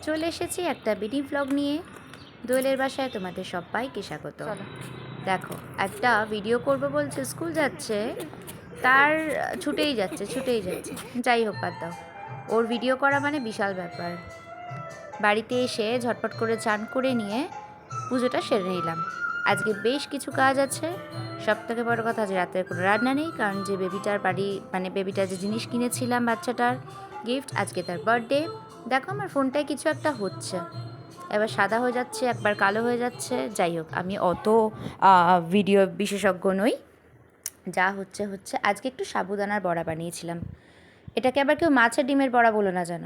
চলে এসেছি একটা মিনি ভ্লগ নিয়ে। দোয়েলের বাসায় তোমাদের সবাইকে স্বাগত। দেখো, একটা ভিডিও করব বলছে, স্কুল যাচ্ছে, তার ছুটেই যাচ্ছে। যাই হোক, বাদ দাও। ওর ভিডিও করা মানে বিশাল ব্যাপার। বাড়িতে এসে ঝটপট করে চান করে নিয়ে পুজোটা সেরে নিলাম। আজকে বেশ কিছু কাজ আছে। সবথেকে বড় কথা, আজ রাতের কোনো রান্না নেই, কারণ যে বেবিটার বেবিটার যে জিনিস কিনেছিলাম বাচ্চাটার গিফট, আজকে তার বার্থডে। দেখো, আমার ফোনটায় কিছু একটা হচ্ছে, এবার সাদা হয়ে যাচ্ছে, একবার কালো হয়ে যাচ্ছে। যাই হোক, আমি অত ভিডিও বিশেষজ্ঞ নই, যা হচ্ছে হচ্ছে। আজকে একটু সাবুদানার বড়া বানিয়েছিলাম। এটাকে আবার কেউ মাছের ডিমের বড়া বলো না যেন,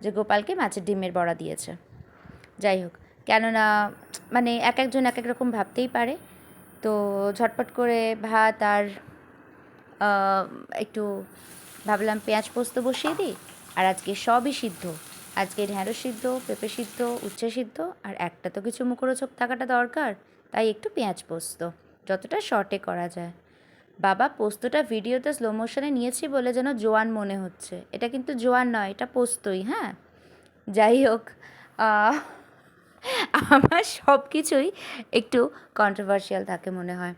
যে গোপালকে মাছের ডিমের বড়া দিয়েছে। যাই হোক, কেননা মানে এক একজন এক এক রকম ভাবতেই পারে। তো ঝটপট করে ভাত আর একটু ভাবলাম পেঁয়াজ পোস্ত বসিয়ে দিই। আর আজকে সবই সিদ্ধ, আজকে ঢ্যাঁড়স সিদ্ধ, পেঁপে সিদ্ধ, উচ্ছে সিদ্ধ, আর একটা তো কিছু মুখরোচক থাকাটা দরকার, তাই একটু পেঁয়াজ পোস্ত, যতটা শর্টে করা যায়। বাবা, পোস্তটা ভিডিওতে স্লো মোশনে নিয়েছি বলে যেন জোয়ান মনে হচ্ছে, এটা কিন্তু জোয়ান নয়, এটা পোস্তই। হ্যাঁ, যাই হোক, আমার সব কিছুই একটু কন্ট্রোভার্সিয়াল থাকে মনে হয়,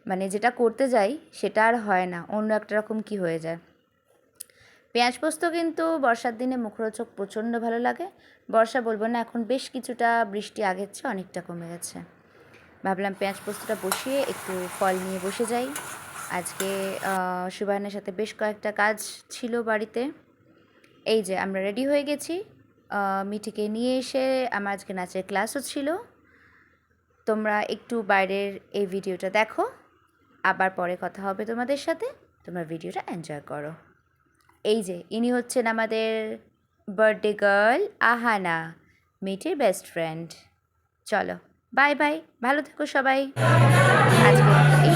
মানে যেটা করতে যাই সেটা আর হয় না, অন্য একটা রকম কি হয়ে যায়। পেঁয়াজ পোস্ত কিন্তু বর্ষার দিনে মুখরোচক প্রচণ্ড ভালো লাগে। বর্ষা বলবো না, এখন বেশ কিছুটা বৃষ্টি আগের চেয়ে অনেকটা কমে গেছে। ভাবলাম পেঁয়াজ পোস্তটা বসিয়ে একটু ফল নিয়ে বসে যাই। আজকে সুবায়নের সাথে বেশ কয়েকটা কাজ ছিল বাড়িতে। এই যে আমরা রেডি হয়ে গেছি, মিঠিকে নিয়ে এসে আমার আজকে নাচের ক্লাসও ছিল। তোমরা একটু বাইরের এই ভিডিওটা দেখো, আবার পরে কথা হবে তোমাদের সাথে। তোমরা ভিডিওটা এনজয় করো। এই যে ইনি হচ্ছেন আমাদের বার্থডে গার্ল আহানা, মিঠির বেস্ট ফ্রেন্ড। চলো, বাই বাই, ভালো থেকো সবাই। আজকে এই